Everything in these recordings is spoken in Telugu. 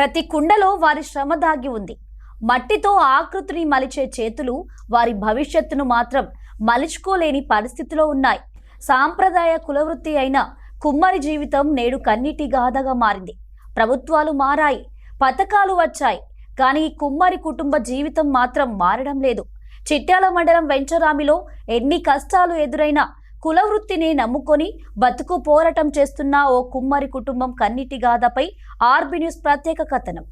ప్రతి కుండలో వారి శ్రమ దాగి ఉంది. మట్టితో ఆకృతిని మలిచే చేతులు వారి భవిష్యత్తును మాత్రం మలుచుకోలేని పరిస్థితిలో ఉన్నాయి. సాంప్రదాయ కులవృత్తి అయిన కుమ్మరి జీవితం నేడు కన్నీటి గాథగా మారింది. ప్రభుత్వాలు మారాయి, పథకాలు వచ్చాయి, కానీ ఈ కుమ్మరి కుటుంబ జీవితం మాత్రం మారడం లేదు. చిట్యాల మండలం వెంచరామిలో ఎన్ని కష్టాలు ఎదురైనా కులవృత్తిని నమ్ముకొని బతుకు పోరాటం చేస్తున్న ఓ కుమ్మరి కుటుంబం కన్నీటి గాథపై ఆర్బీ న్యూస్ ప్రత్యేక కథనం.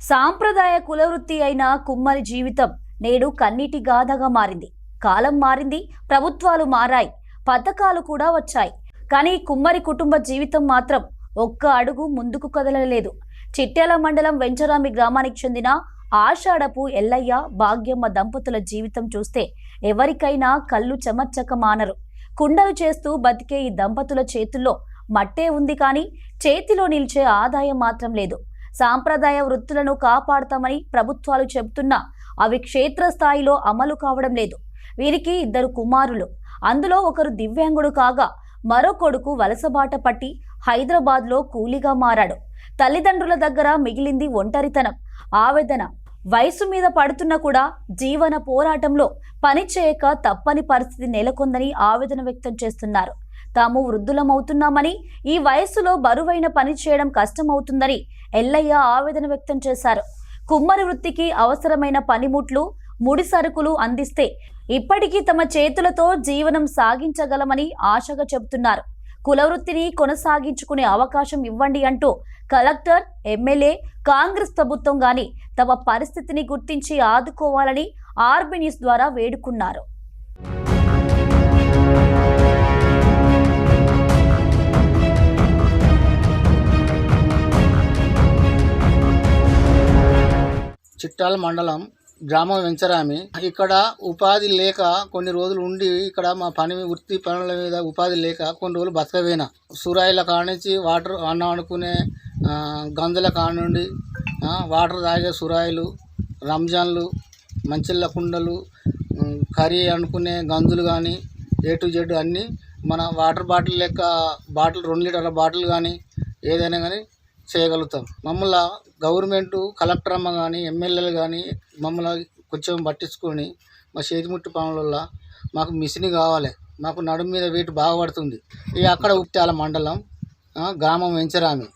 సాంప్రదాయ కులవృత్తి అయిన కుమ్మరి జీవితం నేడు కన్నీటి గాథగా మారింది. కాలం మారింది, ప్రభుత్వాలు మారాయి, పథకాలు కూడా వచ్చాయి, కానీ కుమ్మరి కుటుంబ జీవితం మాత్రం ఒక్క అడుగు ముందుకు కదలలేదు. చిట్యాల మండలం వెంచరామి గ్రామానికి చెందిన ఆషాఢపు ఎల్లయ్య, భాగ్యమ్మ దంపతుల జీవితం చూస్తే ఎవరికైనా కళ్ళు చెమర్చక మానరు. కుండలు చేస్తూ బతికే ఈ దంపతుల చేతుల్లో మట్టే ఉంది, కానీ చేతిలో నిలిచే ఆదాయం మాత్రం లేదు. సాంప్రదాయ వృత్తులను కాపాడతామని ప్రభుత్వాలు చెబుతున్నా అవి క్షేత్రస్థాయిలో అమలు కావడం లేదు. వీరికి 2 కుమారులు, అందులో ఒకరు దివ్యాంగుడు కాగా మరో కొడుకు వలసబాట పట్టి హైదరాబాద్లో కూలీగా మారాడు. తల్లిదండ్రుల దగ్గర మిగిలింది ఒంటరితనం, ఆవేదన. వయసు మీద పడుతున్నా కూడా జీవన పోరాటంలో పని చేయక తప్పని పరిస్థితి నెలకొందని ఆవేదన వ్యక్తం చేస్తున్నారు. తాము వృద్ధులమవుతున్నామని, ఈ వయస్సులో బరువైన పని చేయడం కష్టమవుతుందని ఎల్లయ్య ఆవేదన వ్యక్తం చేశారు. కుమ్మరి వృత్తికి అవసరమైన పనిముట్లు, ముడి సరుకులు అందిస్తే ఇప్పటికీ తమ చేతులతో జీవనం సాగించగలమని ఆశగా చెబుతున్నారు. కులవృత్తిని కొనసాగించుకునే అవకాశం ఇవ్వండి అంటూ కలెక్టర్, ఎమ్మెల్యే, కాంగ్రెస్ ప్రభుత్వం గాని తమ పరిస్థితిని గుర్తించి ఆదుకోవాలని ఆర్బీ న్యూస్ ద్వారా వేడుకున్నారు. చిట్యాల మండలం గ్రామం వెంచరామి. ఇక్కడ ఉపాధి లేక కొన్ని రోజులు ఉండి ఇక్కడ మా వృత్తి పనుల మీద ఉపాధి లేక కొన్ని రోజులు బతకవేనా. సురాయిల కానించి వాటర్ అన్నం అనుకునే గంజుల కానుండి వాటర్ తాగే సురాయిలు, రంజాన్లు, మంచిళ్ళ కుండలు, కర్రీ అనుకునే గంజులు కానీ A to Z అన్నీ మన వాటర్ బాటిల్ లెక్క బాటిల్ 2 లీటర్ల బాటిల్ కానీ ఏదైనా కానీ చేయగలుగుతాం. మమ్మల్ని గవర్నమెంట్, కలెక్టర్ అమ్మ కానీ, ఎమ్మెల్యేలు కానీ మమ్మల్ని కొంచెం పట్టించుకొని మా చేతిముట్టు పనుల మాకు మిషన్ కావాలి. మాకు నడుము మీద వెయిట్ బాగా పడుతుంది. ఇక అక్కడ చిట్యాల మండలం గ్రామం వెంచరామి.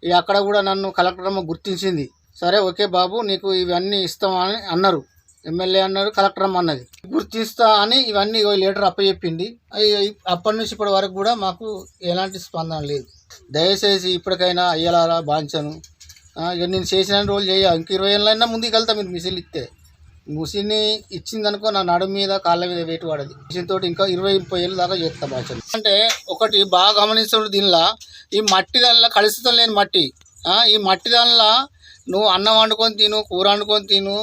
ఇక అక్కడ కూడా నన్ను కలెక్టర్ అమ్మ గుర్తించింది. సరే ఓకే బాబు, నీకు ఇవన్నీ ఇస్తామని అన్నారు. ఎమ్మెల్యే అన్నారు, కలెక్టర్ అమ్మ అన్నది. గుర్తిస్తా అని ఇవన్నీ లీటర్ అప్పచెప్పింది. అప్పటి నుంచి ఇప్పటి వరకు కూడా మాకు ఎలాంటి స్పందన లేదు. దయచేసి ఇప్పటికైనా అయ్యేలారా బాంచను. ఇక నేను చేసిన రోజులు చేయ, ఇంక 20 ఏళ్ళైనా ముందుకు వెళ్తా. మీరు మిషన్ ఇస్తే మిషన్ ఇచ్చిందనుకో నా నడుము మీద కాళ్ళ మీద వెయిట్ పడదు. మిషన్ తోటి ఇంకా 20-30 ఏళ్ళ దాకా చేస్తా బాంచను. అంటే ఒకటి బాగా గమనించడం, దీనిలో ఈ మట్టి దానిలో కలుషితం లేని మట్టి. ఈ మట్టి దానిలో నువ్వు అన్నం వండుకొని తిను, కూర వండుకొని తిను,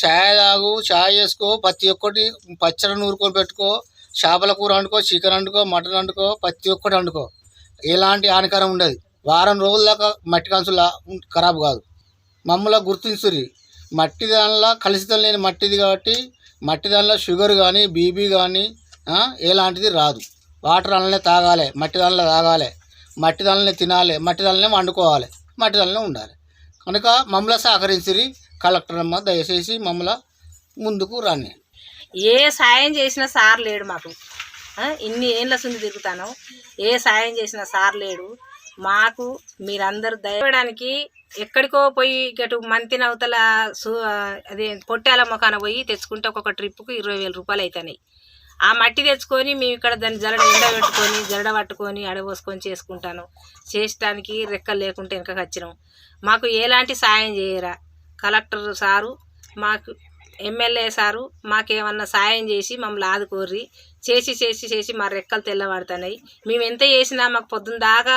ఛాయ్ తాగు, ఛాయ్ చేసుకో, ప్రతి ఒక్కటి పచ్చడి నూరుకొని పెట్టుకో, చేపల కూర వండుకో, చికెన్ వండుకో, మటన్ వండుకో, ప్రతి ఒక్కటి వండుకో. ఎలాంటి హానికరం ఉండదు. వారం రోజుల దాకా మట్టి కంచులా ఖరాబ్ కాదు. మమ్మల్ని గుర్తించుర్రి. మట్టి దానిలో కలుషితం లేని మట్టిది కాబట్టి మట్టి దానిలో షుగర్ కానీ, బీపీ కానీ ఎలాంటిది రాదు. వాటర్ దానిలోనే తాగాలి, మట్టి దానిలో తాగాలి, మట్టి దానిలోనే తినాలి, మట్టి దానిలోనే వండుకోవాలి, మట్టి దానిలోనే ఉండాలి. కనుక మమ్మల్ని సహకరించిరి. కలెక్టర్ అమ్మ దయచేసి మమ్మల్ని ముందుకు రాని. ఏ సాయం చేసినా సార్ లేడు మాకు. ఇన్ని ఏళ్ళ సుంది తిరుగుతాను, ఏ సాయం చేసినా సార్ లేడు మాకు. మీరందరూ దయవడానికి ఎక్కడికో పోయి ఇటు మంతిన అవతల అదే పొట్టాల మొఖాన పోయి తెచ్చుకుంటే ఒక్కొక్క ట్రిప్కు 20,000 రూపాయలు అవుతున్నాయి. ఆ మట్టి తెచ్చుకొని మేము ఇక్కడ దాన్ని జరడ పట్టుకొని అడబోసుకొని చేసుకుంటాను. చేసడానికి రెక్కలు లేకుంటే వెనకకి వచ్చినాం. మాకు ఎలాంటి సాయం చేయరా కలెక్టర్ సారు, మాకు ఎమ్మెల్యే సారు మాకేమన్నా సాయం చేసి మమ్మల్ని ఆదుకోర్రి. చేసి మా రెక్కలు తెల్లబడుతున్నాయి. మేము ఎంత చేసినా మాకు పొద్దున్న దాకా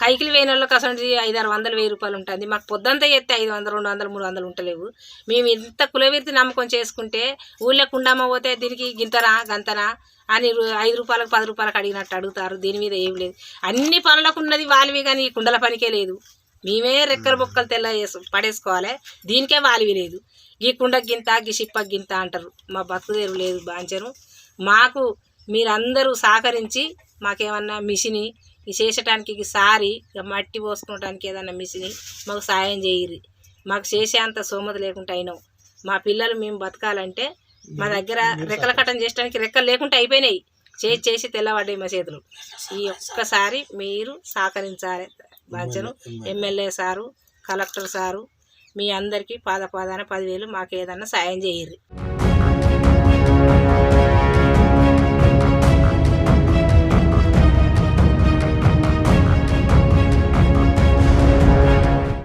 కైకిలి వేయిన వాళ్ళకి అసలు 500-600 1000 రూపాయలు ఉంటుంది. మాకు పొద్దుంతా చేస్తే 500, 200, 300 ఉంటలేవు. మేము ఇంత కులవృత్తి నమ్మకం చేసుకుంటే ఊళ్ళో కుండమ్మ పోతే దీనికి గింతనా గంతనా అని 5 రూపాయలకు 10 రూపాయలకు అడిగినట్టు అడుగుతారు. దీని మీద ఏం లేదు. అన్ని పనులకు ఉన్నది వాళ్ళవి, కానీ కుండల పనికే లేదు. మేమే రెక్కల బొక్కలు తెల్ల పడేసుకోవాలి. దీనికే వాలివి లేదు. గీ కుండకి గింత గీ షిప్పకి గింత అంటారు. మా బతుకుదేరు లేదు బాంచను. మాకు మీరందరూ సహకరించి మాకేమన్నా మిషని చేసటానికి సారి మట్టి పోసుకోవడానికి ఏదన్నా మిషని మాకు సాయం చేయరు. మాకు చేసే అంత సోమత లేకుండా అయినాం. మా పిల్లలు మేము బతకాలంటే మా దగ్గర రెక్కల కట్టం చేయడానికి రెక్కలు లేకుండా అయిపోయినాయి. చేసి తెల్లబడ్డాయి మా చేతులు. ఈ ఒక్కసారి మీరు సహకరించాలి బాంచను. ఎమ్మెల్యే సారు, కలెక్టర్ సారు మీ అందరికీ పాదాన 10,000 మాకు ఏదన్నా సాయం చేయరు.